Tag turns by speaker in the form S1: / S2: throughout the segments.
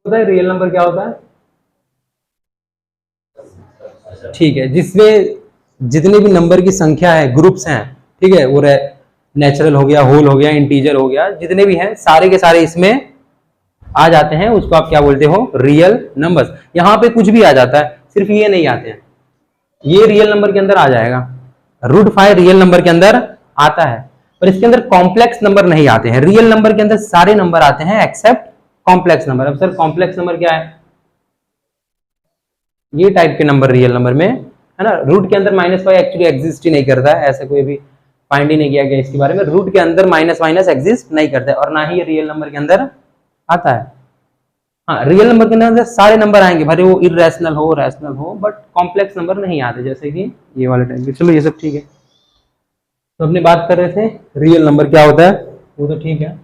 S1: होता है real number क्या होता है? ठीक है, जिसमें जितने भी नंबर की संख्या है, ग्रुप्स हैं, ठीक है, वो नेचुरल हो गया, होल हो गया, इंटीजर हो गया, जितने भी हैं सारे के सारे इसमें आ जाते हैं, उसको आप क्या बोलते हो? Real numbers. यहां पे कुछ भी आ जाता है, सिर्फ ये नहीं आते हैं, ये रियल नंबर के अंदर आ जाएगा। √5 रियल नंबर के अंदर आता है, पर इसके अंदर कॉम्प्लेक्स नंबर नहीं आते हैं। रियल नंबर के अंदर सारे नंबर आते हैं एक्सेप्ट कॉम्प्लेक्स नंबर। अब सर कॉम्प्लेक्स नंबर क्या है? ये टाइप के नंबर रियल नंबर में है ना। रूट के अंदर -5 एक्चुअली एग्जिस्ट ही नहीं करता है, ऐसा कोई भी फाइंड ही नहीं किया गया इसके बारे में। रूट के अंदर माइनस एग्जिस्ट नहीं करता है, और ना ही ये रियल नंबर के अंदर आता है। हाँ, रियल नंबर के अंदर सारे नंबर आएंगे, भले वो इरेशनल हो, रैशनल हो, बट कॉम्प्लेक्स नंबर नहीं आते, जैसे कि ये वाले टाइप के। चलो ये सब ठीक है। तो अपनी बात कर रहे थे रियल नंबर क्या होता है, वो तो ठीक है।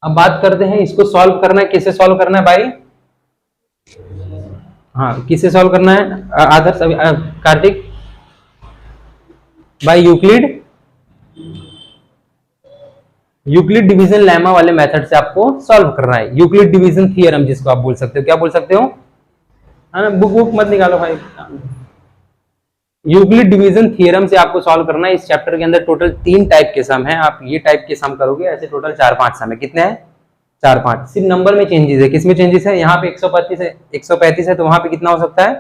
S1: अब बात करते हैं इसको सॉल्व करना है, किससे सॉल्व करना है भाई? हाँ, किससे सॉल्व करना है Aadarsh, Kartik? By Euclid, Euclid division lemma वाले मेथड से आपको सॉल्व करना है। यूक्लिड डिवीजन थियरम जिसको आप बोल सकते हो, क्या बोल सकते हो? है ना, बुक मत निकालो भाई। यूक्लिड डिवीजन थियरम से आपको सॉल्व करना है। इस चैप्टर के अंदर टोटल 3 टाइप के सम हैं, आप ये टाइप के सम करोगे, ऐसे टोटल 4-5 सम है। कितने हैं? 4-5। सिर्फ नंबर में चेंजेस है। किसमें चेंजेस है? यहाँ पे 135 है, 135 है, तो वहां पे कितना हो सकता है?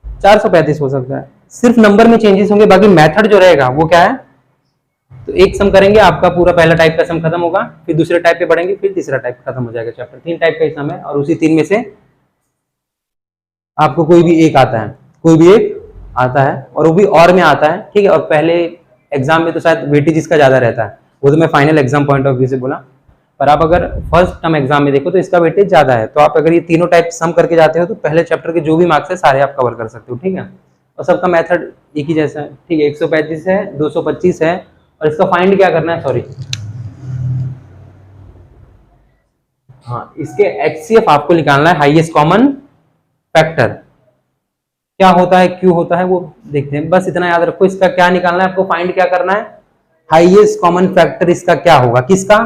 S1: 435 हो सकता है। सिर्फ नंबर में चेंजेस होंगे, बाकी मेथड जो रहेगा वो क्या है? तो एक सम करेंगे, आपका पूरा पहला टाइप का सम खत्म होगा, फिर दूसरे टाइप पे बढ़ेंगे, फिर तीसरा टाइप खत्म हो जाएगा चैप्टर। 3 टाइप का सम है, और उसी 3 में से आपको कोई भी एक आता है, कोई भी एक आता है, और वो भी और में आता है, ठीक है। और पहले एग्जाम में तो शायद वेटेज इसका ज्यादा रहता है, वो तो मैं final exam point of view से बोला, पर आप अगर फर्स्ट टर्म एग्जाम में देखो तो इसका वेटेज ज्यादा है। तो आप अगर ये तीनों टाइप सम करके जाते हो तो पहले चैप्टर के जो भी मार्क्स है सारे आप कवर कर सकते हो, ठीक है। और सबका मेथड एक ही जैसा है, ठीक है। 135 है, 225 है, और इसका फाइंड क्या करना है? सॉरी, हाँ, इसके HCF आपको निकालना है, हाईएस्ट कॉमन फैक्टर। क्या होता है, क्यों होता है, वो देखते हैं। बस इतना याद रखो, इसका क्या निकालना है आपको, फाइंड क्या करना है? हाईएस्ट कॉमन फैक्टर इसका क्या होगा? किसका?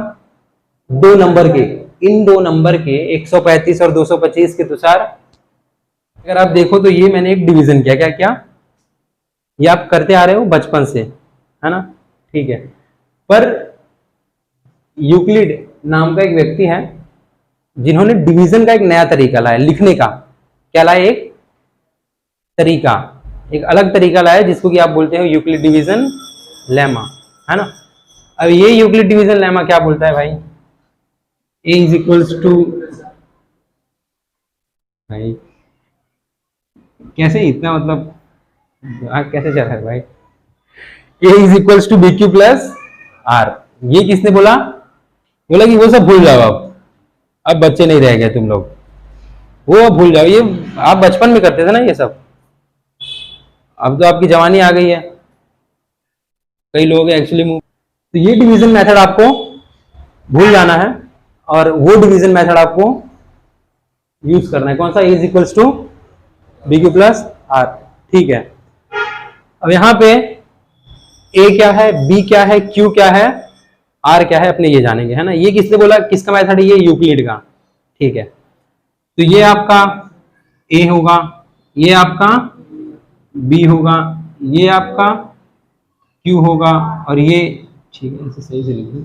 S1: 2 नंबर के, इन 2 नंबर के 135 और 225 के अनुसार अगर आप देखो तो ये मैंने एक डिवीजन किया। क्या क्या? ये आप करते आ रहे हो बचपन से, है ना, ठीक है। पर यूक्लिड नाम का एक व्यक्ति है जिन्होंने डिवीजन का एक नया तरीका लाया लिखने का। क्या लाया? एक तरीका, एक अलग तरीका लाया, जिसको कि आप बोलते हो यूक्लिड डिवीजन लेमा, है ना। अब ये यूक्लिड डिवीजन लेमा क्या बोलता है भाई? A इज इक्वल्स टू, भाई कैसे इतना मतलब कैसे चल रहा है भाई? A is equals to BQ plus R। ये किसने बोला? बोला कि वो सब भूल जाओ, अब बच्चे नहीं रह गए तुम लोग, वो अब भूल जाओ, ये आप बचपन में करते थे ना ये सब, अब तो आपकी जवानी आ गई है, कई लोग एक्चुअली मूव। तो ये डिवीजन मेथड आपको भूल जाना है, और वो डिवीजन मेथड आपको यूज करना है। कौन सा? A is equals to BQ plus R, ठीक है। अब यहां पे A क्या है, B क्या है, Q क्या है, R क्या है, अपने ये जानेंगे, है ना। ये किसने बोला, किसका मेथड है? ये यूक्लिड का, ठीक है। तो ये आपका A होगा, ये आपका B होगा, ये आपका Q होगा, और ये, ठीक है, इसे सही से लिख दो,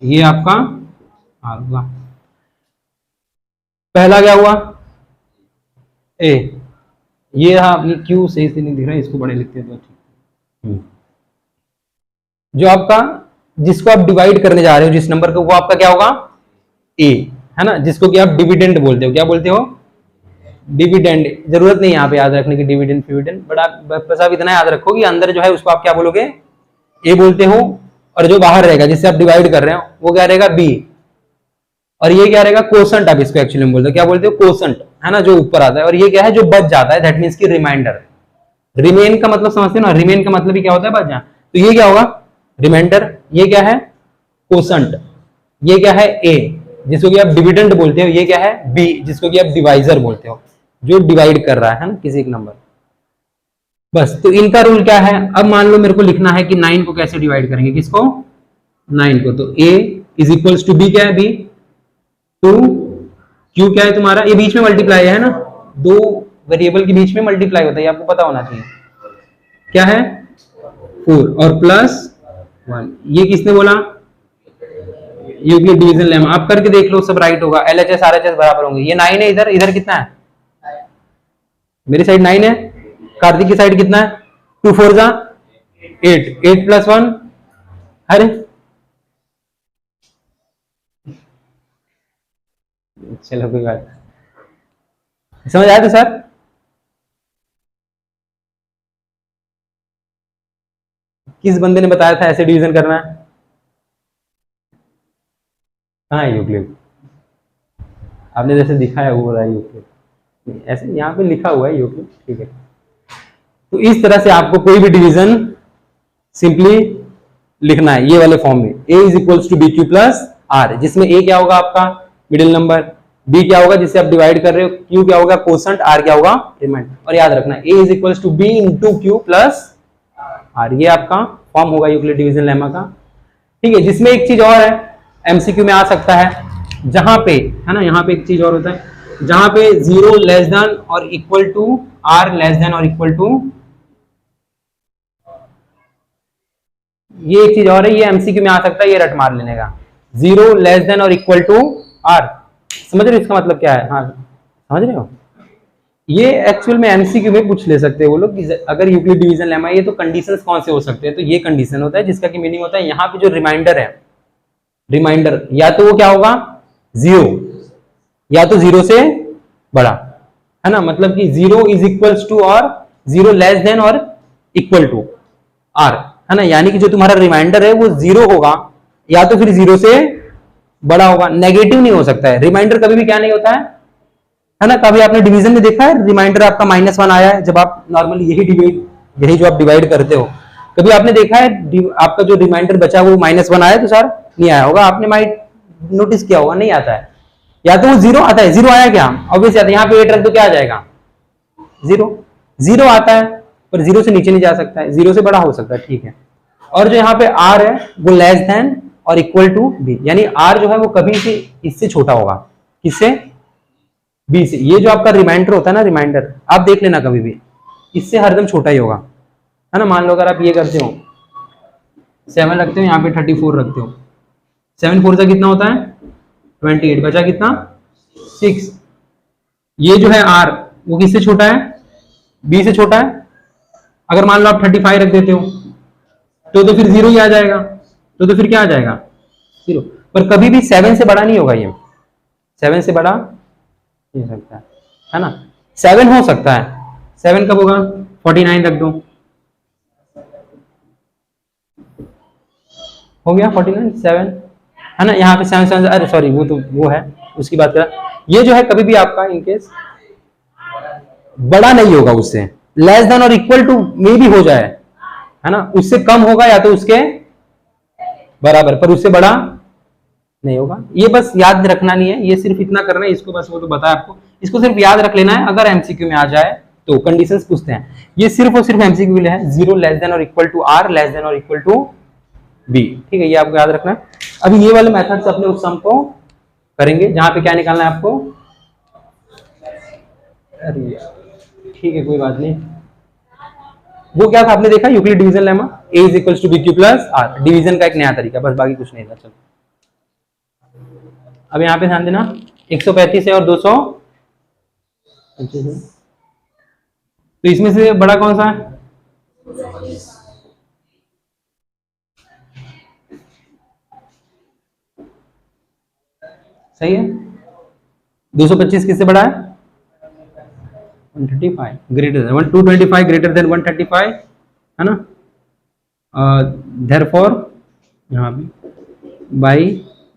S1: ये आपका R होगा। पहला क्या हुआ? A। ये रहा Q, सही से नहीं दिख रहा है, इसको बड़े लिखते हैं तो ठीक। जो आपका, जिसको आप डिवाइड करने जा रहे हो जिस नंबर को, वो आपका क्या होगा? A, है ना, जिसको कि आप डिविडेंड बोलते हो। क्या बोलते हो? डिविडेंड। जरूरत नहीं यहाँ पे याद रखने की डिविडेंड फिविडेंड, बट आप बस आप इतना याद रखो कि अंदर जो है उसको आप क्या बोलोगे? A बोलते हो, और जो बाहर रहेगा जिससे आप डिवाइड कर रहे हो वो क्या रहेगा? B। और ये क्या रहेगा? कोसेंट। आप इसको एक्चुअली बोलते हो, क्या बोलते हो? कोसेंट, है ना, जो ऊपर आता है। और ये क्या है? जो बच जाता है, दैट मीन्स की रिमाइंडर। रिमेन का मतलब समझते हो ना, रिमेन का मतलब ही क्या होता है? बच जाना। तो ये क्या होगा? रिमाइंडर। ये क्या है? कोसेंट। ये क्या है? A, जिसको कि आप डिविडेंड बोलते हो। ये क्या है? B, जिसको कि आप डिवाइजर बोलते हो, जो डिवाइड कर रहा है ना किसी एक नंबर। बस, तो इनका रूल क्या है? अब मान लो मेरे को लिखना है कि 9 को कैसे डिवाइड करेंगे, किसको? 9 को। तो A is equals to B, क्या है? B 2 क्यू क्या है तुम्हारा, ये बीच में मल्टीप्लाई है ना, दो वेरिएबल के बीच में मल्टीप्लाई होता है, आपको पता होना चाहिए। क्या है 4 और प्लस 1, ये किसने बोला, यूक्लिड डिवीजन लेमा। आप करके देख लो, सब राइट होगा, एलएचएस आरएचएस बराबर होंगे। ये 9 है, इधर इधर कितना है, मेरी साइड 9 है, कार्तिक की साइड कितना है, 2 4 जा 8, 8 प्लस 1, अरे चलो कोई बात, समझ आया तो सर। किस बंदे ने बताया था ऐसे डिवीजन करना है, कहाँ है यूक्लिड, आपने जैसे दिखाया वो रहा यूक्लिड, ऐसे यहाँ पे लिखा हुआ है यूक्लिड, ठीक है। तो इस तरह से आपको कोई भी डिवीजन सिंपली लिखना है ये वाले फॉर्म में, a is equals to B Q plus R, जिसमें a क्या होगा आपका मिडिल नंबर, b क्या होगा जिससे आप डिवाइड कर रहे हो, q क्या होगा कोसेंट, r क्या होगा रिमाइंडर। और याद रखना a is equals to b into Q plus R, ये आपका फॉर्म होगा यूक्लिड डिवीजन लेमा का, ठीक है। जिसमें एक चीज और है, एमसीक्यू में आ सकता है, जहां पे है ना, यहाँ पे एक चीज और होता है, जहां पे 0 लेस देन और equal to r less than और इक्वल टू, ये एक चीज और है, ये एमसीक्यू में आ सकता है, ये रट मार लेने का, 0 लेस देन और इक्वल टू r, समझ रहे हो इसका मतलब क्या है, हाँ समझ रहे हो। ये एक्चुअल में एमसीक्यू में पूछ ले सकते हैं वो लोग, अगर यूक्लिड डिवीजन लेमा है तो कंडीशंस कौन से हो सकते हैं, तो ये कंडीशन होता है जिसका की मीनिंग होता है यहाँ पे जो रिमाइंडर है, रिमाइंडर या तो वो क्या होगा 0 या तो 0 से बड़ा, है ना, मतलब कि 0 इज इक्वल्स टू और 0 लेस देन और इक्वल टू r, है ना, यानी कि जो तुम्हारा रिमाइंडर है वो 0 होगा या तो फिर 0 से बड़ा होगा, नेगेटिव नहीं हो सकता है। रिमाइंडर कभी भी क्या नहीं होता है ना, कभी आपने डिवीजन में देखा है रिमाइंडर आपका -1 आया है, जब आप नॉर्मली यही जो आप डिवाइड करते हो, कभी आपने देखा है आपका जो रिमाइंडर बचा वो -1 आया तो सर नहीं आया होगा, आपने माइंड नोटिस किया होगा, नहीं आता है, या तो वो 0 आता है, 0 आया क्या, ऑब्वियसली आता है, यहाँ पे 8 रख दो क्या आ जाएगा 0, 0 आता है, पर 0 से नीचे नहीं जा सकता है, 0 से बड़ा हो सकता है, ठीक है। और जो यहाँ पे r है वो लेस देन और इक्वल टू b, यानी r जो है वो कभी से इससे छोटा होगा, किससे, b से। ये जो आपका रिमाइंडर होता है ना, रिमाइंडर आप देख लेना कभी भी इससे हरदम छोटा ही होगा, है ना। मान लो अगर आप ये करते हो 7 रखते हो, यहाँ पे 34 रखते हो, 7 4 से कितना होता है 28, बचा कितना 6, ये जो है r वो किससे छोटा है, b से छोटा है। अगर मान लो आप 35 रख देते हो तो फिर 0 ही आ जाएगा, तो फिर क्या आ जाएगा 0, पर कभी भी 7 से बड़ा नहीं होगा, ये 7 से बड़ा नहीं हो सकता है ना, 7 हो सकता है, 7 कब होगा 49 रख दो, हो गया 49 7, है ना, यहाँ पे 7 7, अरे सॉरी वो है उसकी बात कर, ये जो है कभी भी आपका इनकेस बड़ा नहीं होगा उससे, लेस देन और इक्वल टू में भी हो जाए, है ना, उससे कम होगा या तो उसके बराबर, पर उससे बड़ा नहीं होगा। ये बस याद रखना नहीं है, ये सिर्फ इतना करना है, इसको बस वो तो बताया आपको, इसको सिर्फ याद रख लेना है। अगर एमसीक्यू में आ जाए तो कंडीशंस पूछते हैं, ये सिर्फ और सिर्फ एमसीक्यू के लिए है, 0 लेस देन और equal to r less than और इक्वल टू b, ठीक है, ये आपको याद रखना है। अभी ये वाले मेथड से अपने उस सम को करेंगे जहां पे क्या निकालना है आपको, अरे ठीक है कोई बात नहीं, वो क्या था आपने देखा Euclid division lemma, a is equals to B Q plus R, division का एक नया तरीका, बस बाकी कुछ नहीं था। चलो अब यहाँ पे ध्यान देना, 135 है और 200, तो इसमें से बड़ा कौन सा है, सही है, 225 किससे बड़ा है 135 ग्रेटर देन 225 ग्रेटर देन 135, है ना, देयरफॉर यहाँ पे by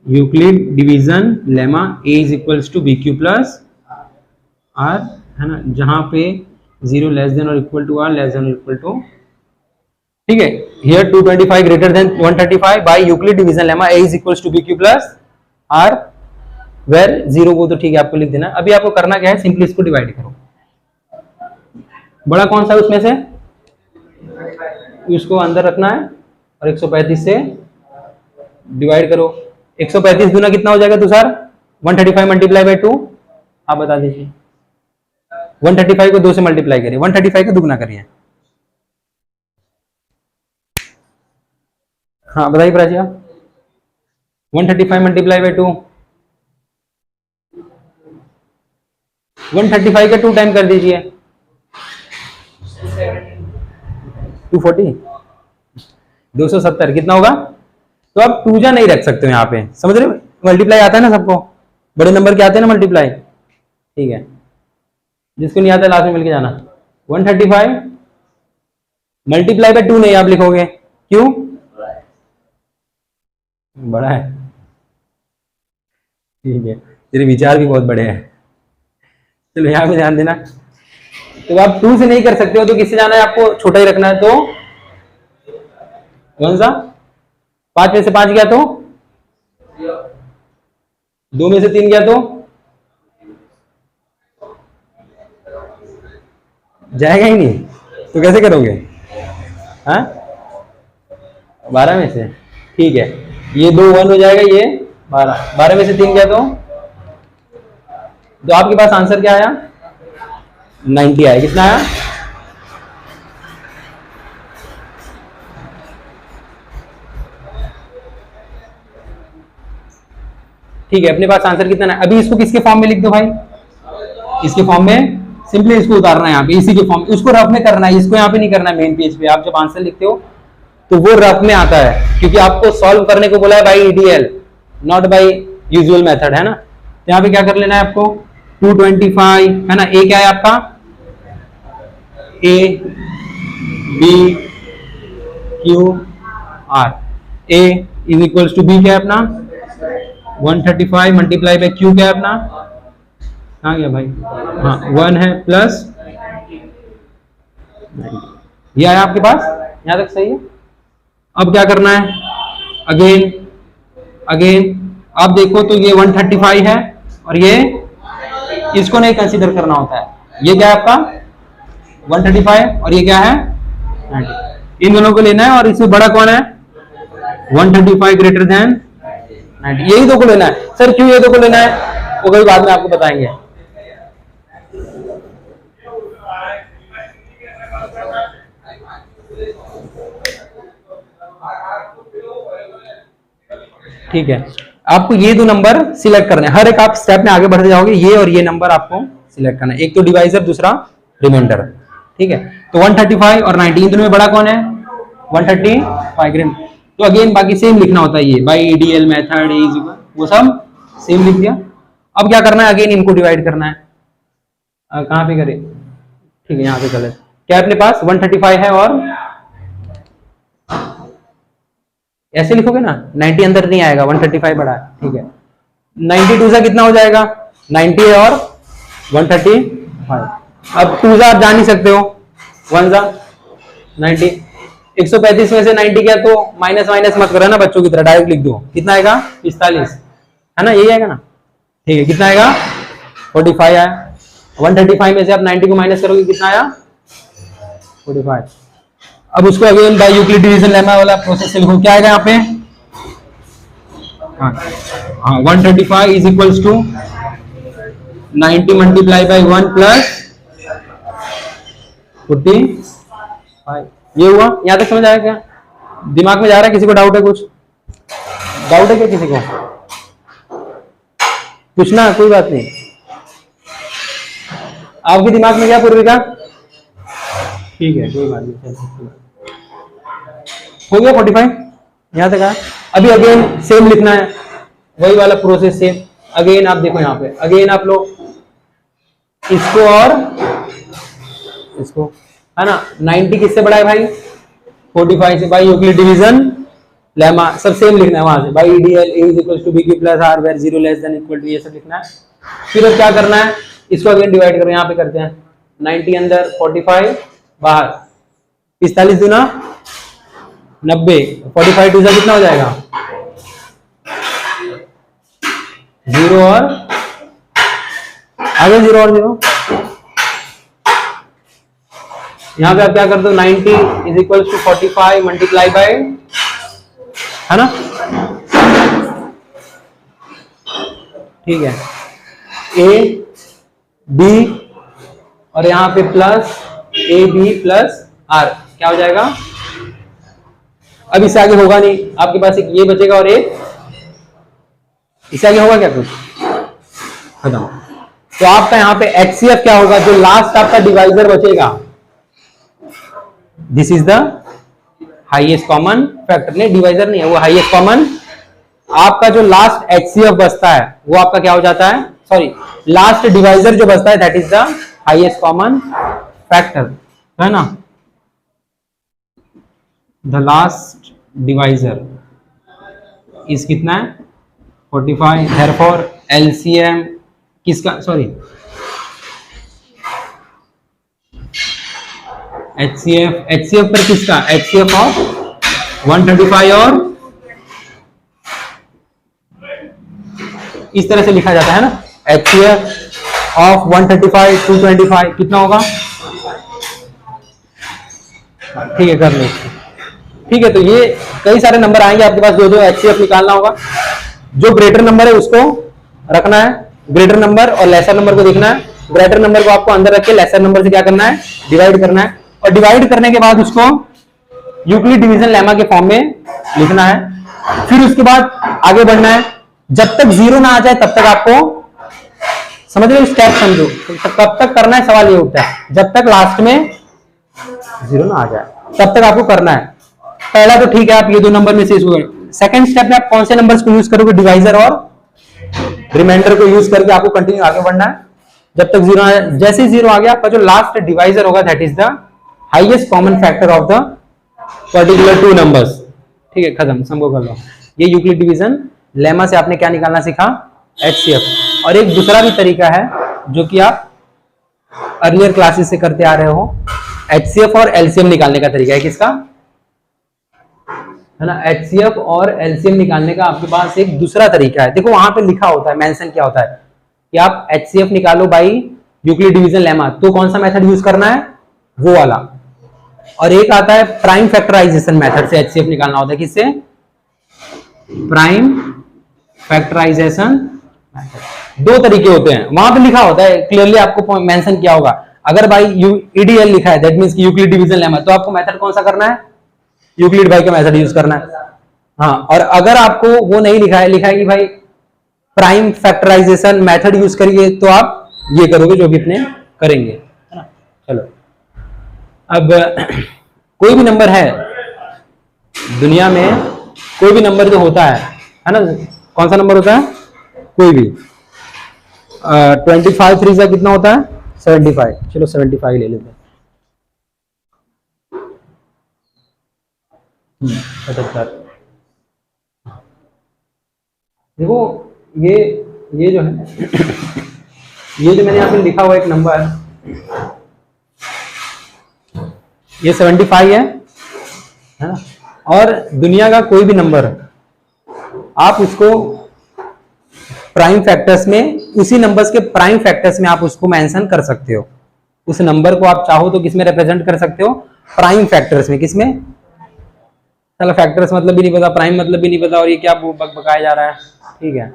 S1: Euclid division lemma a is equals to B Q plus r, है ना, जहां पे 0 लेस देन और equal to r less than और इक्वल टू, ठीक है, here 225 greater than 135 by Euclid division lemma a is equals to B Q plus r, where 0 वो तो ठीक है आपको लिख देना। अभी आपको करना क्या है, सिंपली इसको डिवाइड करो, बड़ा कौन सा है उसमें से, उसको अंदर रखना है और 135 से डिवाइड करो, 135 दूना कितना हो जाएगा तुषार 135 मल्टीप्लाई बाय 2 आप बता दीजिए। 135 को 2 से मल्टीप्लाई करिए, 135 का दुगना करिए। हाँ बताइए प्राची आप। 135 मल्टीप्लाई बाई 2, 135 का 2 टाइम कर दीजिए, 240, 270 कितना होगा। तो आप 2 जा नहीं रख सकते हो यहाँ पे, समझ रहे हो। मल्टीप्लाई आता है ना सबको, बड़े नंबर के आते हैं ना मल्टीप्लाई, ठीक है। जिसको नहीं आता लास्ट में मिलके जाना। 135 मल्टीप्लाई बाय 2 नहीं आप लिखोगे, क्यों, बड़ा है, ठीक है। तेरे विचार भी बहुत बड़े हैं, चलो यहाँ पे ध्यान देना। तो आप 2 से नहीं कर सकते हो तो किससे जाना है आपको, छोटा ही रखना है। तो कौन सा, 5 में से 5 गया तो 2 में से 3 गया तो जाएगा ही नहीं, तो कैसे करोगे। हाँ 12 में से, ठीक है, ये 2 1 हो जाएगा, ये 12 में से 3 गया तो आपके पास आंसर क्या आया, 90 आया। कितना आया, ठीक है। अपने पास आंसर कितना है। अभी इसको किसके फॉर्म में लिख दो भाई, इसके फॉर्म में, सिंपली इसको उतारना है यहाँ पे, इसी के फॉर्म, उसको रफ में करना है, इसको यहाँ पे नहीं करना है। मेन पेज पे आप जब आंसर लिखते हो तो वो रफ में आता है, क्योंकि आपको सॉल्व करने को बोला है by EDL, not by usual method, है ना। तो यहाँ पे क्या कर लेना है आपको, 225 है ना। ए क्या है आपका, A B Q R, A is equals to B क्या है अपना 135 मल्टीप्लाई बाई क्यू क्या है अपना, कहाँ गया भाई, हाँ 1 है प्लस, ये आया आपके पास, यहां तक सही है। अब क्या करना है, अगेन आप देखो तो ये 135 है और ये, इसको नहीं कंसीडर करना होता है। ये क्या है आपका 135 और ये क्या है 90, इन दोनों को लेना है। और इससे बड़ा कौन है 135 ग्रेटर देन 90, यही दो को लेना है। सर क्यों ये दो को लेना है, वो कभी बाद में आपको बताएंगे। ठीक है, आपको ये दो नंबर सिलेक्ट करने हैं। हर एक आप स्टेप में आगे बढ़ते जाओगे, ये और ये नंबर आपको सिलेक्ट करना है। एक तो डिवाइजर, दूसरा रिमाइंडर, ठीक है। तो 135 और 90, इन दोनों में बड़ा कौन है 135 ग्रेड। तो अगेन बाकी सेम लिखना होता है, ये बाई ईडीएल मेथड वो सब सेम लिख दिया। अब क्या करना है, अगेन इनको डिवाइड करना है। कहाँ पे करें, ठीक है यहाँ पे कर, क्या अपने पास 135 है और ऐसे लिखोगे ना, 90 अंदर नहीं आएगा, 135 बड़ा है, ठीक है। 92 से कितना हो जाएगा, 90 और 135। अब 2 आप जान नहीं सकते हो, 1 90, 135 में से 90 गया तो माइनस माइनस मत करो ना बच्चों की तरह, डायरेक्ट लिख दो। कितना आएगा 45, है ना, यही आएगा ना, ठीक है। कितना आएगा 45 आया। 135 में से आप 90 को माइनस करोगे, कितना आया 45। अब उसको again by Euclid division lemma वाला प्रोसेस से लिखो, क्या आएगा यहाँ पे, हाँ 135 is equals to 90 multiply by 1 plus 45। ये हुआ, यहाँ तक समझ आया क्या, दिमाग में जा रहा है, किसी को डाउट है, कुछ डाउट है क्या किसी को, पूछना, कोई बात नहीं। आपके दिमाग में क्या पूर्विका, ठीक है कोई बात नहीं, हो गया 45 यहां तक आया। अभी अगेन सेम लिखना है, वही वाला प्रोसेस सेम। अगेन आप देखो यहाँ पे, अगेन आप लोग इसको और इसको, है ना। 90 किससे बड़ा है भाई 45 से, बाई यूक्लिड डिवीजन लेमा, सब सेम लिखना है वहां से, by EDL A is equal to B Q plus R where 0 less than equal to, ये सब लिखना है। फिर अब क्या करना है, इसको अगेन डिवाइड करो, यहाँ पे करते हैं 90 अंदर, 45 बाहर, 45 दूना 90, 45 टू कितना हो जाएगा 0 और आगे 0 और 0। यहां पे आप क्या करते हो, 90 is equal to 45 multiply by, है ना, ठीक है। ए बी और यहाँ पे plus A B plus R, क्या हो जाएगा? अब इससे आगे होगा नहीं, आपके पास एक ये बचेगा और एक, इससे आगे होगा क्या कुछ? खत्म। तो आपका यहाँ पे HCF क्या होगा? जो लास्ट आपका डिवाइजर बचेगा, this is the highest common factor. नहीं, डिवाइजर नहीं है वो, हाईएस्ट कॉमन। आपका जो लास्ट HCF बचता है वो आपका क्या हो जाता है? सॉरी, लास्ट डिवाइजर जो बचता है that is the highest common factor, है ना? द लास्ट डिवाइजर इस कितना है? 45। therefore LCM किसका? सॉरी, HCF पर किसका? HCF ऑफ 135 और इस तरह से लिखा जाता है ना, HCF ऑफ 135 225 कितना होगा? ठीक है, कर लो। ठीक है, तो ये कई सारे नंबर आएंगे आपके पास, जो HCF निकालना होगा। जो ग्रेटर नंबर है उसको रखना है, ग्रेटर नंबर और लेसर नंबर को देखना है। ग्रेटर नंबर को आपको अंदर रख के लेसर नंबर से क्या करना है? डिवाइड करना है, और डिवाइड करने के बाद उसको यूक्लिड डिवीजन लेमा के फॉर्म में लिखना है। फिर उसके बाद आगे बढ़ना है, जब तक जीरो ना आ जाए तब तक आपको, समझ रहे हो, स्टेप समझो, तब तक करना है। सवाल ये उठता है, जब तक लास्ट में जीरो ना आ जाए तब तक आपको करना है। पहला तो ठीक है, आप ये दो नंबर में से इसको, सेकंड स्टेप में आप कौन से नंबर्स को यूज करोगे? डिवाइजर और रिमाइंडर को यूज करके आपको कंटिन्यू आगे बढ़ना है जब तक जीरो। जैसे ही जीरो आ गया, आपका जो लास्ट डिवाइजर होगा that is the highest common factor of the particular two numbers. ठीक है, खत्म, संभव कर लो। ये यूक्लिड डिवीजन लेमा से आपने क्या निकालना सीखा? HCF। और एक दूसरा भी तरीका है जो कि आप अर्लियर क्लासेस से करते आ रहे हो, HCF और LCM निकालने का तरीका है। किसका है ना? HCF और LCM निकालने का आपके पास एक दूसरा तरीका है। देखो वहां पे लिखा होता है, मेंशन किया होता है कि आप HCF निकालो बाई यूक्लिड डिवीजन लेमा, तो कौन सा मेथड यूज करना है? वो वाला। और एक आता है प्राइम फैक्टराइजेशन मेथड से HCF निकालना होता है। किससे? Prime factorisation method. दो तरीके होते हैं, वहां पे लिखा होता है क्लियरली, आपको मेंशन किया होगा। अगर भाई EDL लिखा है दैट मींस कि यूक्लिड डिवीजन लेमा, तो आपको मेथड कौन सा करना है? यूक्लिड भाई का मेथड यूज करना है। हाँ, और अगर आपको वो नहीं लिखा है, लिखा है कि भाई प्राइम फैक्टराइजेशन मेथड यूज करिए, तो आप ये करोगे जो भी अपने करेंगे, है ना? चलो, अब कोई भी नंबर है दुनिया में, कोई भी नंबर जो होता है ना, कौन सा नंबर होता है? कोई भी 25 3 से कितना होता है? 75। चलो 75 ले लेते हैं। 75। देखो ये जो है ये जो मैंने यहाँ पे लिखा हुआ एक नंबर, ये 75 है ना? और दुनिया का कोई भी नंबर आप उसको प्राइम फैक्टर्स में, उसी नंबर्स के प्राइम फैक्टर्स में आप उसको मेंशन कर सकते हो। उस नंबर को आप चाहो तो किसमें रिप्रेजेंट कर सकते हो? प्राइम फैक्टर्स में। किसमें? चलो फैक्टर्स मतलब भी नहीं पता, प्राइम मतलब भी नहीं पता, और ये क्या बकबकाया जा रहा है। ठीक है,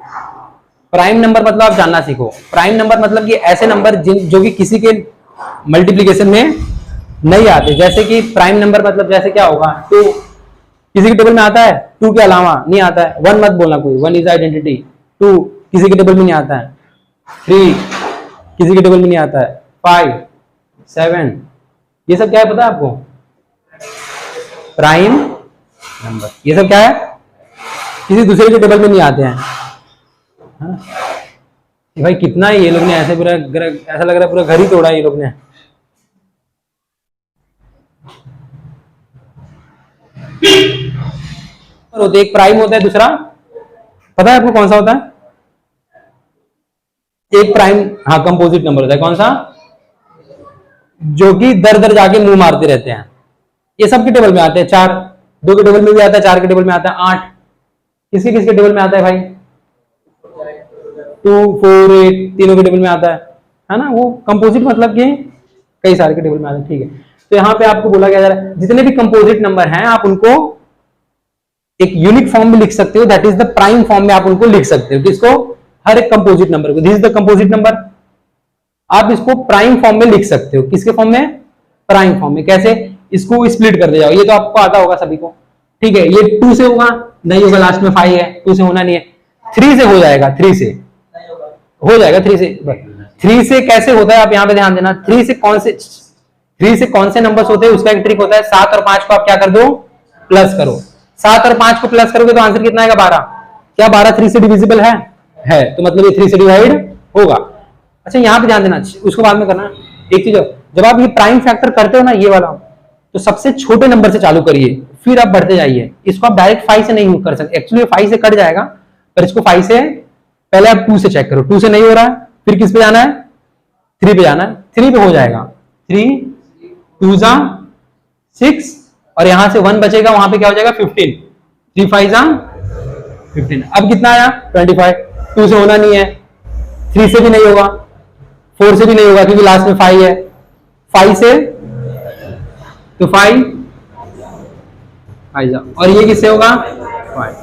S1: प्राइम नंबर मतलब आप जानना सीखो। प्राइम नंबर मतलब कि ऐसे नंबर जो कि किसी के मल्टीप्लिकेशन में नहीं आते। जैसे कि प्राइम नंबर मतलब जैसे क्या होगा? 2 किसी के टेबल में आता है, 2 के अलावा नहीं आता है। 1 मत बोलना कोई, 1 इज आइडेंटिटी। 2 किसी के टेबल में नहीं आता है। 3 किसी के टेबल में नहीं आता है। 5 7 ये सब क्या है पता है आपको? Prime number. ये सब क्या है? किसी दूसरे के टेबल में नहीं आते हैं। हाँ? भाई कितना है ये लोग ने ऐसे पूरा, ऐसा लग रहा है पूरा घर ही तोड़ा है ये लोग ने। होते एक प्राइम होता है, दूसरा पता है आपको कौन सा होता है? एक प्राइम, हाँ, कंपोजिट नंबर होता है। कौन सा? जो कि दर दर जाके मुंह मारते रहते हैं। ये सबके टेबल में आते हैं। 4 2 के टेबल में भी आता है, 4 के टेबल में आता है, 8 किसके किसके टेबल में आता है भाई? 2 4 8 तीनों के टेबल में आता है ना? वो कंपोजिट मतलब कि कई सारे के टेबल में आता है। ठीक है, तो यहाँ पे आपको बोला गया जा रहा है जितने भी कंपोजिट नंबर हैं आप उनको एक यूनिक फॉर्म में लिख सकते हो, that is the prime form में आप उनको लिख सकते हो। किसको? हर एक कंपोजिट नंबर को। This is the composite number. आप इसको प्राइम फॉर्म में लिख सकते हो। किसके फॉर्म में? प्राइम फॉर्म में। कैसे? इसको स्प्लिट कर दे जाओ, ये तो आपको आता होगा सभी को, ठीक है। ये 2 से होगा? नहीं होगा, लास्ट में 5 है, 2 से होना नहीं है। 3 से हो जाएगा, 3 से हो जाएगा, 3 से। 3 से कैसे होता है आप यहाँ पे ध्यान देना। 3 से कौन से नंबर्स होते हैं उसका एक ट्रिक होता है। 7 और 5 को आप क्या कर दो? प्लस करो। 7 और 5 को प्लस करोगे तो आंसर कितना आएगा? 12। क्या 12 3 से डिविजिबल है? तो मतलब ये 3 से डिवाइड होगा। अच्छा यहाँ पे ध्यान देना, उसको बाद में करना। एक चीज, जब आप ये प्राइम फैक्टर करते हो ना, ये वाला, तो सबसे छोटे नंबर से चालू करिए, फिर आप बढ़ते जाइए। इसको आप डायरेक्ट 5 से नहीं कर सकते, एक्चुअली 5 से कट जाएगा, पर इसको 5 से पहले आप 2 से चेक करो। 2 से नहीं हो रहा है, फिर किस पे जाना है? 3 पे जाना है। 3 पे हो जाएगा। 3 2 जा 6 और यहां से 1 बचेगा, वहां पे क्या हो जाएगा? 15। 3 5 जा 15। अब कितना आया? 25। 2 से होना नहीं है, 3 से भी नहीं होगा, 4 से भी नहीं होगा क्योंकि लास्ट में 5 है। 5 से तो 5 जा, और ये किससे होगा? 5।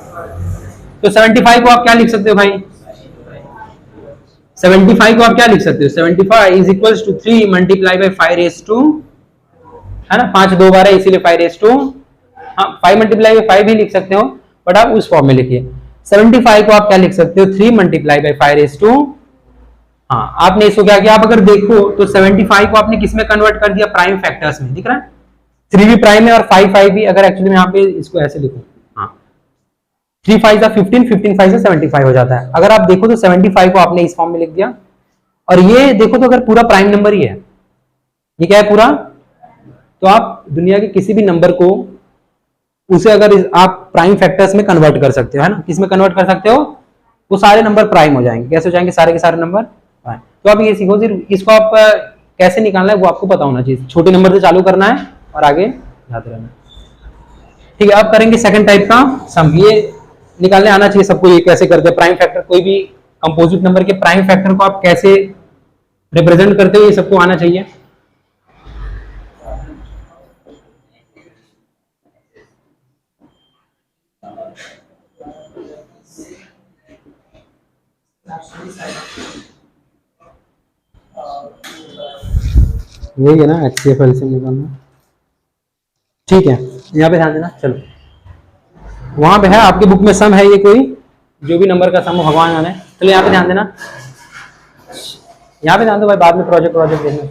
S1: तो 75 को आप क्या लिख सकते हो भाई? 75 को आप क्या लिख सकते हो? 75 is equals to 3 multiply by 5 raise to, है ना, 5 2 बार है इसीलिए 5 रेज टू, हाँ 5 मल्टीप्लाई बाई 5 भी लिख सकते हो, बट आप उस फॉर्म में लिखिए। 75 को आप क्या लिख सकते हो? 3 मल्टीप्लाई बाई 5 रेज टू, हाँ आपने इसको क्या किया? आप अगर देखो तो 75 को आपने किस में कन्वर्ट कर दिया? प्राइम फैक्टर्स में। दिख रहा है? 3 भी प्राइम है और 5 5 भी। अगर एक्चुअली मैं यहाँ पे इसको ऐसे लिखूं, हाँ 3 5 15, 15 5 से 75 हो जाता है। अगर आप देखो तो 75 को आपने इस फॉर्म में लिख दिया, और ये देखो तो अगर पूरा प्राइम नंबर ही है, ये क्या है पूरा, तो आप दुनिया के किसी भी नंबर को उसे अगर आप प्राइम फैक्टर्स में कन्वर्ट कर सकते हो, है ना। किस में कन्वर्ट कर सकते हो? वो सारे नंबर प्राइम हो जाएंगे। कैसे हो जाएंगे? सारे के सारे नंबर प्राइम। तो आप ये सीखो, सिर्फ इसको आप कैसे निकालना है वो आपको पता होना चाहिए। छोटे नंबर से चालू करना है और आगे जाते रहना। ठीक है, अब करेंगे सेकंड टाइप का सम। ये निकालने आना चाहिए सबको, ये कैसे करते हैं प्राइम फैक्टर। कोई भी कंपोजिट नंबर के प्राइम फैक्टर को आप कैसे रिप्रेजेंट करते हो, ये सबको आना चाहिए। यही है ना, HCF एलसीएम निकालना। ठीक है, यहाँ पे ध्यान देना। चलो, वहां पे है आपकी बुक में सम है, ये कोई जो भी नंबर का सम हो भगवान जाने। चलो यहाँ पे ध्यान देना, यहाँ पे ध्यान दो भाई, बाद में प्रोजेक्ट देखना।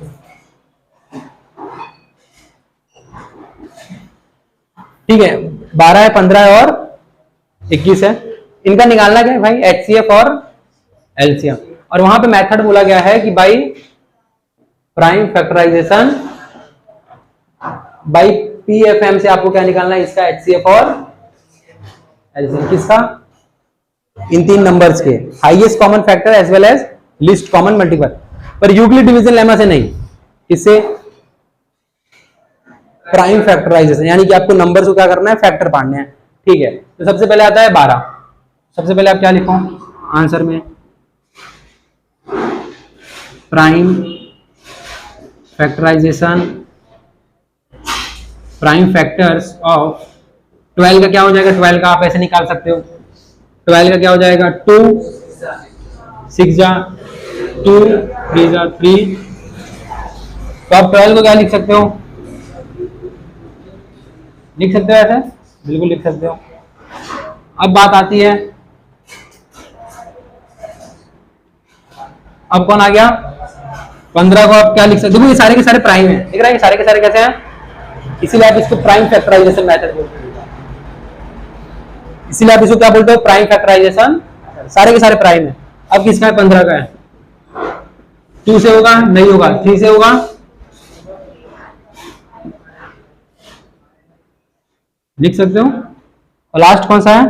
S1: ठीक है, 12 है, 15 है और 21 है। इनका निकालना क्या है भाई? HCF और एलसीएम। और वहां पे मेथड बोला गया है कि भाई प्राइम फैक्टराइजेशन बाई PFM से आपको क्या निकालना है? इसका HCF और एलसीएम। किसका? इन 3 नंबर्स के highest common factor as well as least common multiple. पर यूक्लिड डिवीजन लेमा से नहीं, इससे प्राइम फैक्टराइजेशन, यानी कि आपको नंबर्स को क्या करना है? फैक्टर पाड़ने हैं। ठीक है, तो सबसे पहले आता है 12। सबसे पहले आप क्या लिखो आंसर में? Prime factorisation, prime factors of 12 का क्या हो जाएगा? 12 का आप ऐसे निकाल सकते हो। 12 का क्या हो जाएगा? 2 6 जा 2 3 जा 3। तो आप 12 को क्या लिख सकते हो? लिख सकते हो ऐसे, बिल्कुल लिख सकते हो। अब बात आती है, अब कौन आ गया? 15 को आप क्या लिख सकते हो? देखो ये सारे के सारे प्राइम है, दिख रहा है? ये सारे के सारे कैसे हैं? इसीलिए आप इसको प्राइम फैक्टराइजेशन मेथड बोलते हैं। इसीलिए आप इसको क्या बोलते हो? Prime factorisation. सारे के सारे प्राइम है। अब किसका है? 15 का है। 2 से होगा? नहीं होगा। 3 से होगा? लिख सकते हो। और लास्ट कौन सा है?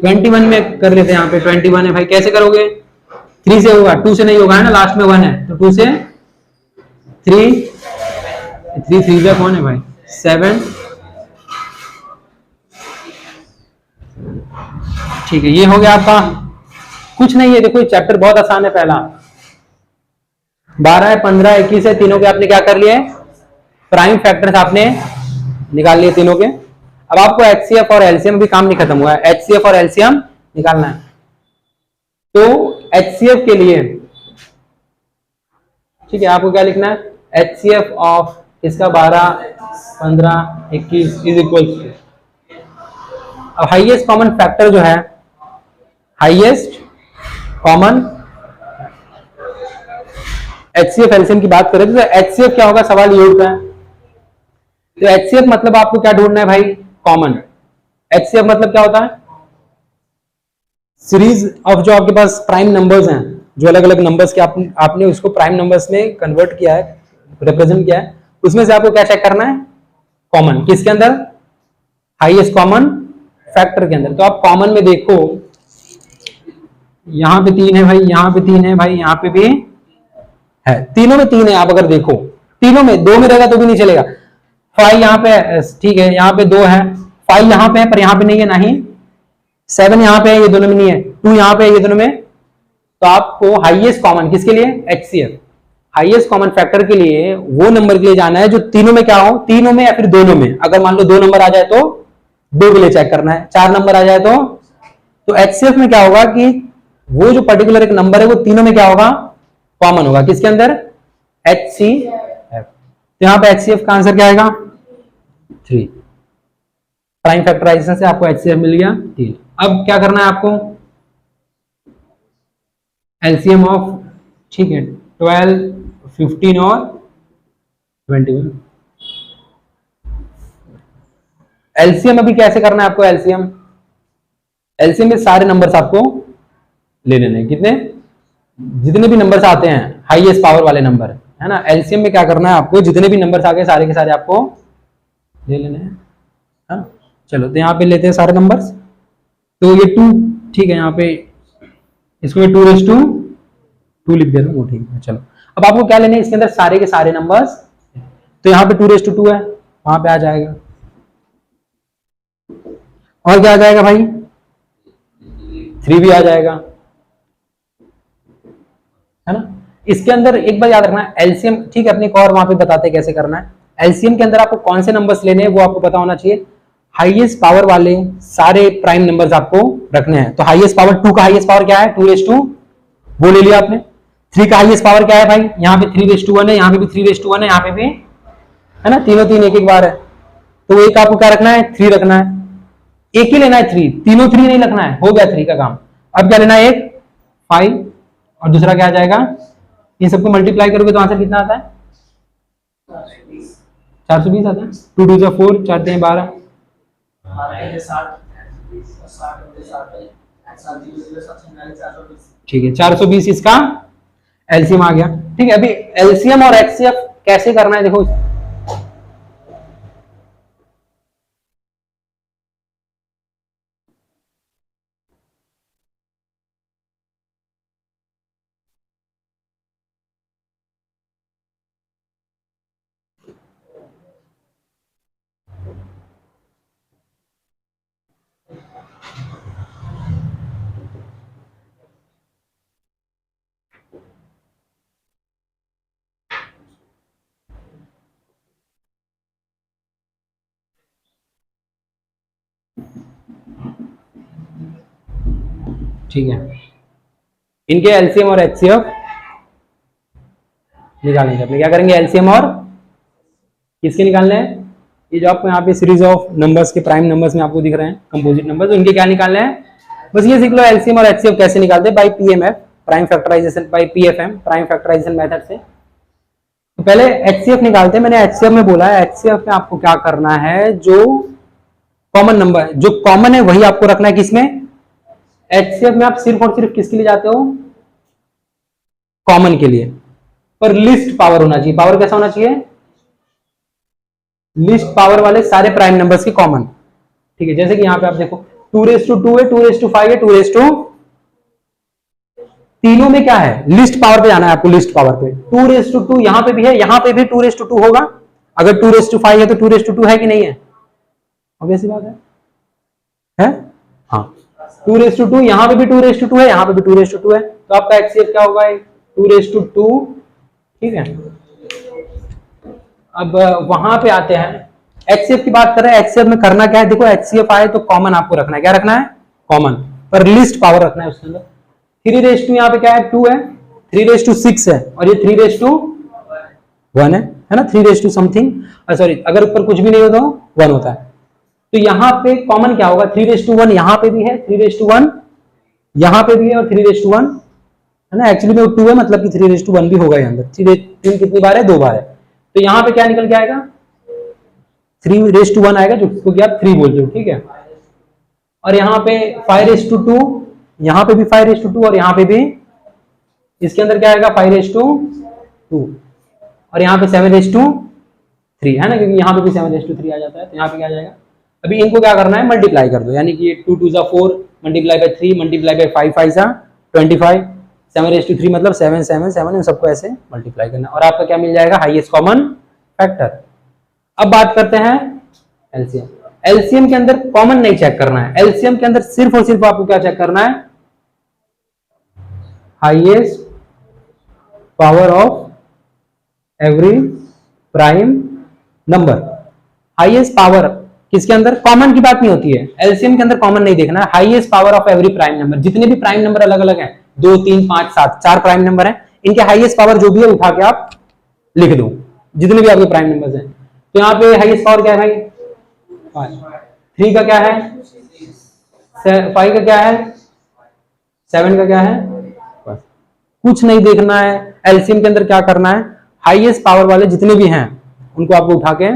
S1: 21 में कर लेते हैं। यहाँ पे 21 है भाई, कैसे करोगे? 3 से होगा, 2 से नहीं होगा, है ना, लास्ट में 1 है, तो 2 से 3 3 जा कौन है भाई? 7। ठीक है, ये हो गया आपका। कुछ नहीं है, देखो चैप्टर बहुत आसान है। पहला 12 है, 15 21 है, तीनों के आपने क्या कर लिए? प्राइम फैक्टर्स आपने निकाल लिए तीनों के। अब आपको HCF और LCM भी काम नहीं खत्म हुआ है, HCF और LCM निकालना है। तो HCF के लिए ठीक है, आपको क्या लिखना है, HCF ऑफ इसका 12, 15, 21 इज इक्वल टू, अब हाईएस्ट कॉमन फैक्टर जो है, हाईएस्ट कॉमन HCF एलसीएम की बात करें तो HCF क्या होगा, सवाल ये उठ रहा है। तो HCF मतलब आपको क्या ढूंढना है भाई, कॉमन। HCF मतलब क्या होता है, सीरीज ऑफ जो आपके पास प्राइम नंबर्स हैं, जो अलग अलग नंबर्स के आपने उसको प्राइम नंबर्स में कन्वर्ट किया है, रिप्रेजेंट किया है, उसमें से आपको क्या चेक करना है, कॉमन। किसके अंदर, हाईएस्ट कॉमन फैक्टर के अंदर। तो आप कॉमन में देखो, यहां पे 3 है भाई, यहां पे 3 है भाई, यहां पे भी है, तीनों में 3 है। आप अगर देखो तीनों में 2 में रहेगा तो भी नहीं चलेगा। 5 यहाँ पे है, ठीक है, यहाँ पे 2 है, 5 यहाँ पे है पर यहाँ पे नहीं है, ना ही 7 यहाँ पे है, ये दोनों में नहीं है, 2 यहाँ पे है, ये दोनों में। तो आपको हाईएस्ट कॉमन किसके लिए, HCF, हाईएस्ट कॉमन फैक्टर के लिए वो नंबर के लिए जाना है जो तीनों में क्या हो, तीनों में या फिर दोनों में। अगर मान लो 2 नंबर आ जाए तो 2 के लिए चेक करना है, 4 नंबर आ जाए तो HCF में क्या होगा कि वो जो पर्टिकुलर एक नंबर है वो तीनों में क्या होगा, कॉमन होगा। किसके अंदर, HCF। तो यहां पे HCF का आंसर क्या आएगा, 3। प्राइम फैक्टराइजेशन से आपको HCF मिल गया 3। अब क्या करना है आपको, एलसीएम ऑफ, ठीक है, 12, 15 और 21। एलसीएम अभी कैसे करना है आपको, एलसीएम में सारे नंबर्स आपको ले लेने हैं। कितने, जितने भी नंबर्स आते हैं हाईएस्ट पावर वाले नंबर, है ना, एलसीएम में क्या करना है आपको, जितने भी नंबर्स आ गए सारे के सारे आपको ले लेने हैं, हाँ। चलो तो यहाँ पे लेते हैं सारे नंबर्स। तो ये 2, ठीक है, यहाँ पे इसको 2 लिख देता हूँ, ठीक है। चलो अब आपको क्या लेने हैं, इसके अंदर सारे के सारे नंबर्स। तो यहाँ पे 2 है, वहां पे आ जाएगा, और क्या आ जाएगा भाई, 3 भी आ जाएगा, है ना। इसके अंदर एक बार याद रखना, एलसीएम, ठीक है, अपने एक और वहां पे बताते हैं कैसे करना है। एलसीएम के अंदर आपको कौन से नंबर्स लेने हैं वो आपको पता होना चाहिए। हाईएस्ट पावर वाले सारे प्राइम नंबर्स आपको रखने हैं। तो हाईएस्ट पावर 2 का हाईएस्ट पावर क्या है, 2 वो ले लिया आपने। 3 का हाईएस्ट पावर क्या है भाई, यहाँ पे 3:1 है, यहाँ पे भी 3:1 है, यहाँ पे भी, है ना, तीनों एक बार है। तो एक आपको क्या रखना है, 3 रखना है, एक ही लेना है 3, तीनों 3 नहीं रखना है, हो गया 3 का काम। अब क्या लेना है, एक 5 और दूसरा क्या आ जाएगा, इन सबको मल्टीप्लाई करोगे तो आंसर कितना आता है, 420 आता है। 2 2 जा 4, 4 3 12, ठीक है, 420 इसका एलसीएम आ गया। ठीक है, अभी एलसीएम और एचसीएफ कैसे करना है देखो। ठीक है, इनके एलसीएम और एचसीएफ निकालने के, अपने क्या करेंगे, एलसीएम और किसके निकालने हैं, ये जो आपको यहाँ पे सीरीज ऑफ नंबर्स के प्राइम नंबर्स में आपको दिख रहे हैं कंपोजिट नंबर्स, उनके क्या निकालने हैं, बस ये सीख लो। एलसीएम और एचसीएफ कैसे निकालते हैं, by PMF, prime factorization, by PFM, prime factorisation method से। तो पहले एचसीएफ निकालते हैं। मैंने एचसीएफ में बोला है, एचसीएफ में आपको क्या करना है, जो कॉमन नंबर, जो कॉमन है वही आपको रखना है। किसमें, एचसीएफ में आप सिर्फ और सिर्फ किसके लिए जाते हो, कॉमन के लिए, पर लिस्ट पावर होना चाहिए। पावर कैसा होना चाहिए, लिस्ट पावर वाले सारे प्राइम नंबर्स की कॉमन। ठीक है, जैसे कि यहां पे आप देखो 2:2 है, 2:5 है, 2:, तीनों में क्या है, लिस्ट पावर पे जाना है आपको, लिस्ट पावर पे। 2:2 यहां पे भी है, यहां पे भी 2:2 होगा। अगर 2:5 है तो 2:2 है कि नहीं है, ऑब्वियस बात है? हाँ, 2:2, यहां पे भी 2:2 है, यहां पे भी 2:2 है। तो आपका एचसीएफ क्या होगा, 2:2। ठीक है, अब वहां पे आते हैं, एचसीएफ की बात कर रहे हैं। एचसीएफ में करना क्या है, देखो एचसीएफ आए तो कॉमन आपको रखना है। क्या रखना है, कॉमन, पर लिस्ट पावर रखना है उसके अंदर। 3:, यहाँ पे क्या है, 2 है, 3:6 है, और ये 3:, 1 है ना, 3 रेस टू समथिंग, सॉरी अगर ऊपर कुछ भी नहीं होता 1 होता है। तो यहाँ पे कॉमन क्या होगा, 3 रेस टू 1 यहाँ पे भी है, 3 रेस टू 1 यहाँ पे भी है और 3 रेस टू 1 है ना, एक्चुअली में 2 है मतलब कि 3 रेस टू 1 भी होगा यहाँ अंदर। 3 कितनी बार है, 2 बार है। तो यहाँ पे क्या निकल के आएगा, 3 रेस टू 1 आएगा जिसको कि आप 3 बोलते हो, ठीक है। और यहाँ पे 5 रेस टू 2, यहाँ पे भी 5 रेस टू 2 और यहाँ पे भी, इसके अंदर क्या आएगा 5 रेस टू 2 और यहाँ पे 7 रेस टू 3 है ना, क्योंकि यहाँ पे भी 7 रेस टू 3 आ जाता है। तो यहाँ पे क्या आ जाएगा, अभी इनको क्या करना है, मल्टीप्लाई कर दो, यानी कि 2 2 4 multiply by 3 multiply by 5 5 25, 7 raise to 3 मतलब 7 7 7, इन सबको ऐसे मल्टीप्लाई करना और आपका क्या मिल जाएगा, हाईएस्ट कॉमन फैक्टर। अब बात करते हैं एलसीएम। एलसीएम के अंदर कॉमन नहीं चेक करना है, एलसीएम के अंदर सिर्फ और सिर्फ आपको क्या चेक करना है, highest power of every prime number. Highest power किसके अंदर, कॉमन की बात नहीं होती है, एलसीएम के अंदर कॉमन नहीं देखना है, highest power of every prime number. जितने भी प्राइम नंबर अलग अलग हैं, 2 3 5 7 4 प्राइम नंबर हैं, इनके हाईएस्ट पावर जो भी है उठा के आप लिख दो, जितने भी आपके प्राइम नंबर्स हैं। तो यहाँ पे हाईएस्ट पावर क्या है भाई, 3 का क्या है, 5 का क्या है, 7 का क्या है, बस कुछ नहीं देखना है। एलसीएम के अंदर क्या करना है, हाईएस्ट पावर वाले जितने भी हैं उनको आपको उठा के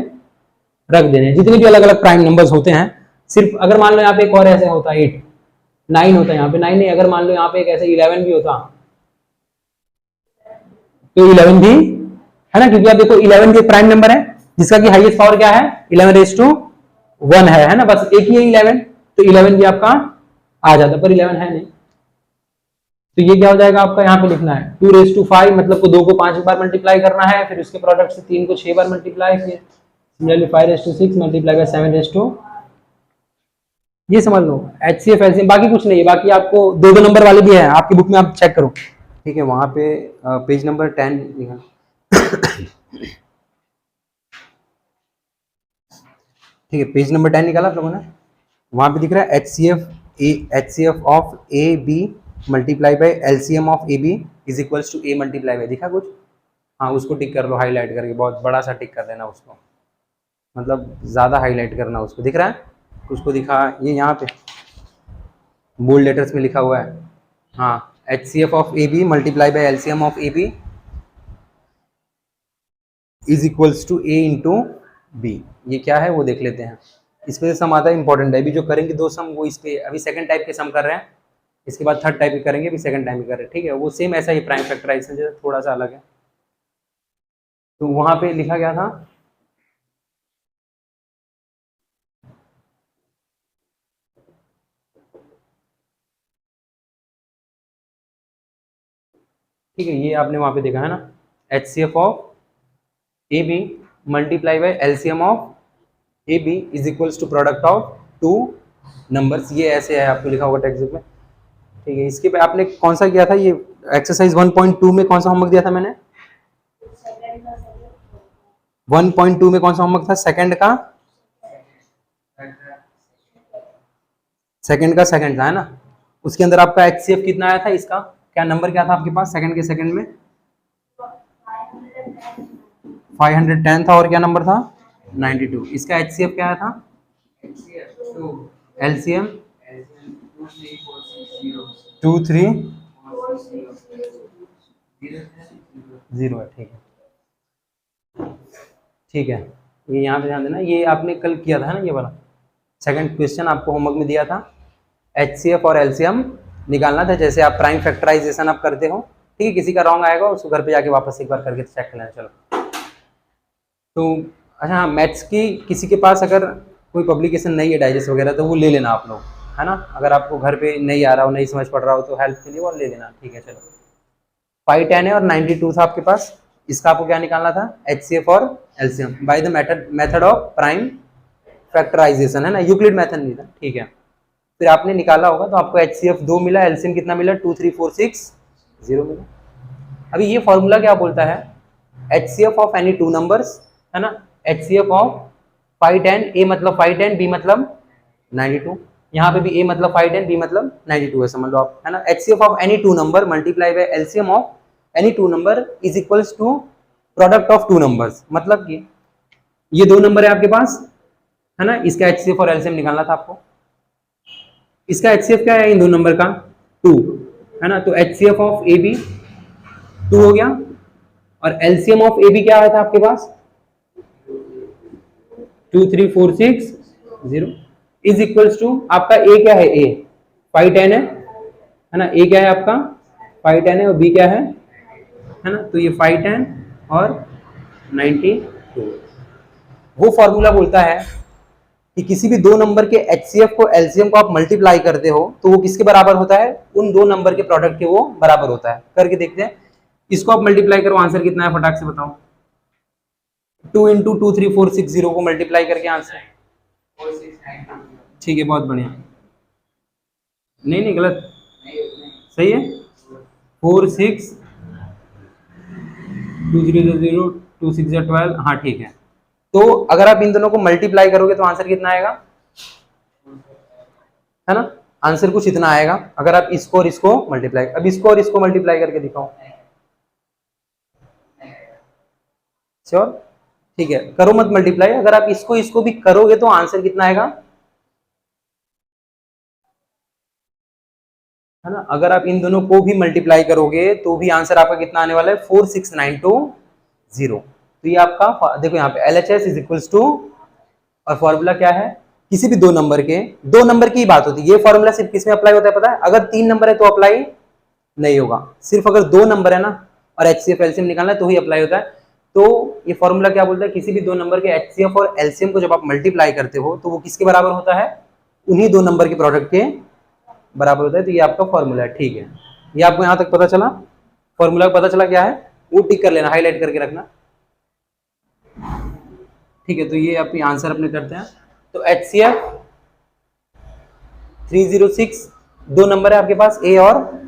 S1: रख देने, जितने भी अलग अलग प्राइम नंबर्स होते हैं। सिर्फ अगर मान लो यहाँ पे एक और ऐसे होता है 8 9 होता है, यहाँ पे 9 नहीं, अगर मान लो यहाँ पे एक ऐसे 11 भी होता तो 11 भी है ना, क्योंकि आप देखो 11 भी एक प्राइम नंबर है जिसका कि हाईएस्ट पावर क्या है, 11 रेज़ टू 1 है ना, बस एक ही है 11, तो 11 भी आपका आ जाता, पर 11 है नहीं। तो ये क्या हो जाएगा आपका, यहाँ पे लिखना है 2 रेज़ टू 5 मतलब को 2 को 5 बार मल्टीप्लाई करना है, फिर उसके प्रोडक्ट से 3 को 6 बार मल्टीप्लाई, फिर similarly 5 raise to 6 multiply by 7 raise to, ये समझ लो एचसीएफ एलसीएम। बाकी कुछ नहीं है, बाकी आपको 2 नंबर वाले भी है आपकी बुक में, आप चेक करो, ठीक है। वहां पे पेज नंबर 10 लिखा ठीक है, पेज नंबर 10 निकाला आप लोगों ने, वहां पे दिख रहा है HCF of A B multiply by LCM of A B is equals to A multiply by, दिखा कुछ, हाँ उसको टिक कर लो, हाईलाइट करके बहुत बड़ा सा टिक कर देना उसको, मतलब ज़्यादा हाईलाइट करना उसको, दिख रहा है, उसको दिखा, ये यहाँ पे बोल्ड लेटर्स में लिखा हुआ है, हाँ HCF of A B multiply by LCM of A B is equals to A into B. ये क्या है वो देख लेते हैं, इसमें से सम आता है, इंपॉर्टेंट है। अभी जो करेंगे 2 सम वो इस पे, अभी सेकंड टाइप के सम कर रहे हैं, इसके बाद थर्ड टाइप के करेंगे, अभी सेकंड टाइप के कर रहे हैं, ठीक है। वो सेम ऐसा ही प्राइम फैक्टराइजेशन जैसे थोड़ा सा अलग है। तो वहां पे लिखा गया था ठीक है, ये आपने वहां पे देखा है ना, HCF of A B multiply by LCM of A B is equals to product of 2 numbers, ये ऐसे है आपको लिखा होगा टेक्स्ट बुक में, ठीक है। इसके पे आपने कौन सा किया था, ये एक्सरसाइज 1.2 में कौन सा होमवर्क दिया था मैंने, 1.2 में कौन सा होमवर्क था, सेकंड का सेकंड था, है ना। उसके अंदर आपका एचसीएफ कितना आया था, इसका क्या नंबर क्या था आपके पास, सेकंड के सेकंड में 510 था, और क्या नंबर था 92। इसका एचसीएफ क्या आया था, एलसीएम 2340 है, ठीक है, ठीक है। ये यहाँ पे ध्यान देना, ये आपने कल किया था ना, ये वाला सेकंड क्वेश्चन आपको होमवर्क में दिया था, एचसीएफ और एलसीएम निकालना था, जैसे आप प्राइम फैक्टराइजेशन आप करते हो, ठीक है। किसी का रॉन्ग आएगा उसको घर पे जाके वापस एक बार करके चेक कर लेना। चलो तो अच्छा, हाँ मैथ्स की किसी के पास अगर कोई पब्लिकेशन नहीं है डाइजेस्ट वगैरह तो वो ले लेना आप लोग, है ना। अगर आपको घर पे नहीं आ रहा हो, नहीं समझ पड़ रहा हो तो हेल्प के लिए वो ले लेना, ठीक है। चलो 510 है और 92 था आपके पास, इसका आपको क्या निकालना था, एचसीएफ और LCM by the method of prime factorisation, है ना, यूक्लिड मेथड नहीं था, ठीक है। फिर आपने निकाला होगा तो आपको एचसीएफ 2 मिला, एलसीएम कितना मिला 23460 मिला। अभी ये फॉर्मूला क्या बोलता है, एचसीएफ ऑफ एनी 2 नंबर्स, है ना, एचसीएफ ऑफ 510, ए मतलब 510, बी मतलब 92, यहाँ पे भी ए मतलब 510, बी मतलब 92 है, समझ लो आप, है ना। HCF of any 2 number multiply by LCM of any 2 number is equals to product of two numbers, मतलब कि ये दो नंबर है आपके पास, है ना, इसका एचसीएफ और एलसीएम निकालना था आपको। इसका एचसीएफ क्या है इन दो नंबर का, 2, है ना, तो एचसीएफ ऑफ ए बी 2 हो गया, और एलसीएम ऑफ ए बी क्या आया था आपके पास, 2 3 4 6 0 इज इक्वल्स टू आपका ए क्या है, ए 5 10 है ना, ए क्या है आपका 5 10 है, और बी क्या है ना, तो ये 5 10 और 92। वो फॉर्मूला बोलता है कि किसी भी दो नंबर के एचसीएफ को एलसीएम को आप मल्टीप्लाई करते हो तो वो किसके बराबर होता है, उन दो नंबर के प्रोडक्ट के वो बराबर होता है। करके देखते हैं, इसको आप मल्टीप्लाई करो, आंसर कितना है फटाक से बताओ। 2 इंटू 2 3 4 6 0 को मल्टीप्लाई करके आंसर, ठीक है, बहुत बढ़िया, नहीं नहीं गलत, सही है, 4 6 2 0 0 2 6 12, हाँ ठीक है। तो अगर आप इन दोनों को मल्टीप्लाई करोगे तो आंसर कितना आएगा, है ना, आंसर कुछ इतना आएगा अगर आप इसको और इसको मल्टीप्लाई, अब इसको और इसको मल्टीप्लाई करके दिखाओ, श्योर, ठीक है, करो मत मल्टीप्लाई, अगर आप इसको इसको भी करोगे तो आंसर कितना आएगा, है ना, अगर आप इन दोनों को भी मल्टीप्लाई करोगे तो भी आंसर आपका कितना आने वाला है, 46920। तो ये आपका देखो यहाँ पे LHS इज इक्वल्स टू, और फॉर्मूला क्या है, किसी भी दो नंबर की ही बात होती है, ये फॉर्मूला सिर्फ किस में अप्लाई होता है पता है, अगर 3 नंबर है तो अप्लाई नहीं होगा, सिर्फ अगर 2 नंबर है ना और एचसीएफ एलसीएम निकालना है तो ही अप्लाई होता है। तो ये फॉर्मूला क्या बोलता है, किसी भी दो नंबर के एचसीएफ और एलसीएम को जब आप मल्टीप्लाई करते हो तो वो किसके बराबर होता है, उन्हीं दो नंबर के प्रोडक्ट के बराबर होता है। तो ये आपका फॉर्मूला है, ठीक है, ये आपको यहाँ तक पता चला, फॉर्मूला पता चला क्या है, वो टिक कर लेना, हाईलाइट करके रखना, ठीक है। तो ये अपनी आंसर अपने करते हैं। तो HCF 306 दो नंबर है आपके पास ए और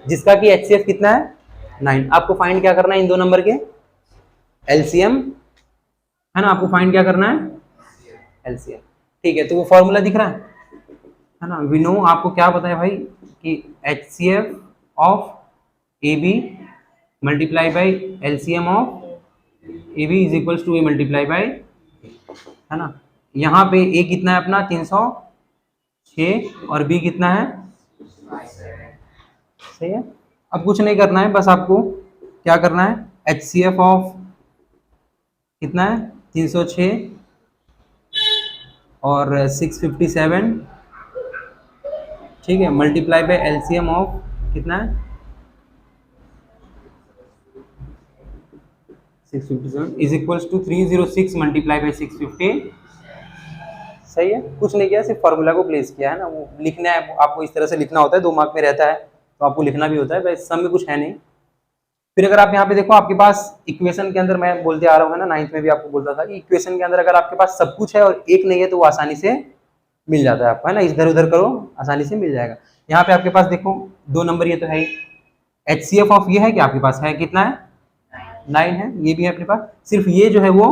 S1: जिसका कि HCF कितना है 9। आपको फाइंड क्या करना है इन दो नंबर के LCM, है ना, आपको फाइंड क्या करना है LCM, ठीक है। तो वो फॉर्मूला दिख रहा है ना, वी नो, आपको क्या पता है भाई कि HCF of AB multiply by LCM of AB is equals to A multiply by, है ना, यहाँ पे ए कितना है अपना 306 और बी कितना है, सही है। अब कुछ नहीं करना है, बस आपको क्या करना है, HCF ऑफ कितना है 306 और 657, ठीक है, मल्टीप्लाई बाय LCM ऑफ कितना है 657 is equals to 306 multiply by 650, सही है। कुछ नहीं किया, सिर्फ फार्मूला को प्लेस किया है ना, वो लिखना है आपको, इस तरह से लिखना होता है, 2 मार्क में रहता है तो आपको लिखना भी होता है, बस सम में कुछ है नहीं। फिर अगर आप यहाँ पे देखो, आपके पास इक्वेशन के अंदर, मैं बोलते आ रहा हूँ ना, 9th में भी आपको बोलता था कि इक्वेशन के अंदर अगर आपके पास सब कुछ है और एक नहीं है तो वो आसानी से मिल जाता है आपको, है ना, इधर उधर करो आसानी से मिल जाएगा। यहाँ पे आपके पास देखो 2 नंबर ये तो है ही, HCF ऑफ ये है कि आपके पास है कितना है 9 है, ये भी है अपने पास, सिर्फ ये जो है वो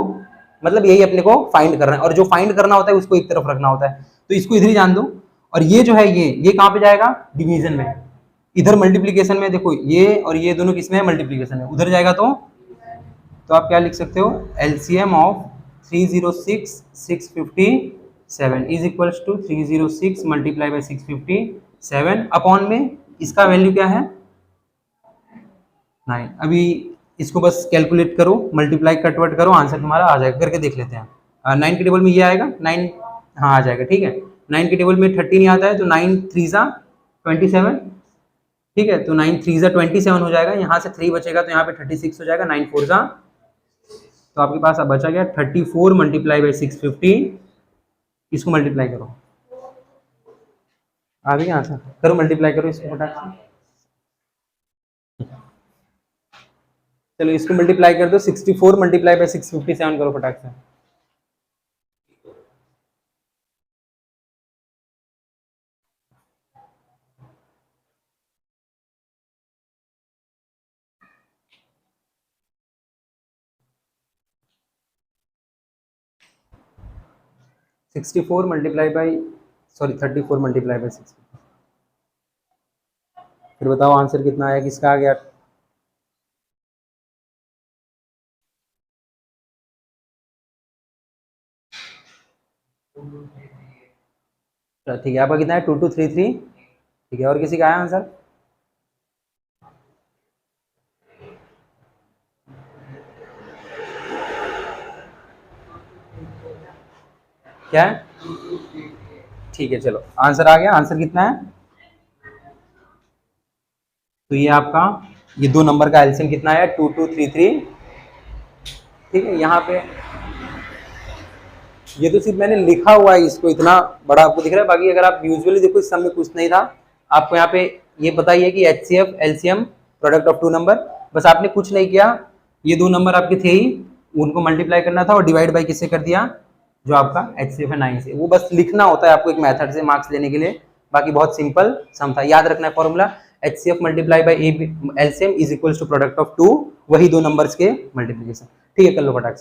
S1: मतलब यही अपने को फाइंड करना है, और जो फाइंड करना होता है उसको एक तरफ रखना होता है, तो इसको इधर ही जान दो। और ये जो है ये कहाँ पे जाएगा, डिवीजन में, इधर मल्टीप्लीकेशन में देखो ये और ये दोनों किसमें है, मल्टीप्लीकेशन में, उधर जाएगा तो आप क्या लिख सकते हो, LCM of 306 657 is equals to 306 multiply by 657 upon में इसका वैल्यू क्या है 9। अभी इसको बस कैलकुलेट करो, मल्टीप्लाई कटवर्ट करो, आंसर तुम्हारा आ जाएगा, करके देख लेते हैं। 9 के टेबल में ये आएगा 9, हाँ आ जाएगा, ठीक है। 9 के टेबल में 30 नहीं आता है तो 9 3 जा 27, ठीक है, तो 9 3 जा 27 हो जाएगा, यहाँ से 3 बचेगा तो यहाँ पे 36 हो जाएगा, 9 4 जा, तो आपके पास अब बचा गया 34 मल्टीप्लाई बाई 650, इसको मल्टीप्लाई करो, आ गया आंसर, करो मल्टीप्लाई करो इसको फटाक से, चलो इसको मल्टीप्लाई कर दो, 64 मल्टीप्लाई बाई 657 करो फटाक से, sixty four multiply by 34 multiply by 6, फिर बताओ आंसर कितना आया, किसका आ गया, चलो ठीक है, आपका कितना है 2233। ठीक है, और किसी का आया आंसर? क्या है? ठीक है, चलो आंसर आ गया। आंसर कितना है? तो ये आपका, ये दो नंबर का एलसीएम कितना है? 2233। ठीक है, यहाँ पे ये तो सिर्फ मैंने लिखा हुआ है, इसको इतना बड़ा आपको दिख रहा है, बाकी अगर आप यूजुअली देखो इस सब में कुछ नहीं था। आपको यहाँ पे ये पता ही है कि HCF LCM product of two number, बस आपने कुछ नहीं किया, ये दो नंबर आपके थे ही, उनको मल्टीप्लाई करना था और डिवाइड बाई किससे कर दिया, जो आपका एचसीएफ है 9 से। वो बस लिखना होता है आपको एक मेथड से मार्क्स लेने के लिए, बाकी बहुत सिंपल सम था। याद रखना है formula, HCF multiply by LCM is equals to product of two, वही दो नंबर्स के मल्टीप्लीकेशन। ठीक है, कर लो फटाक से।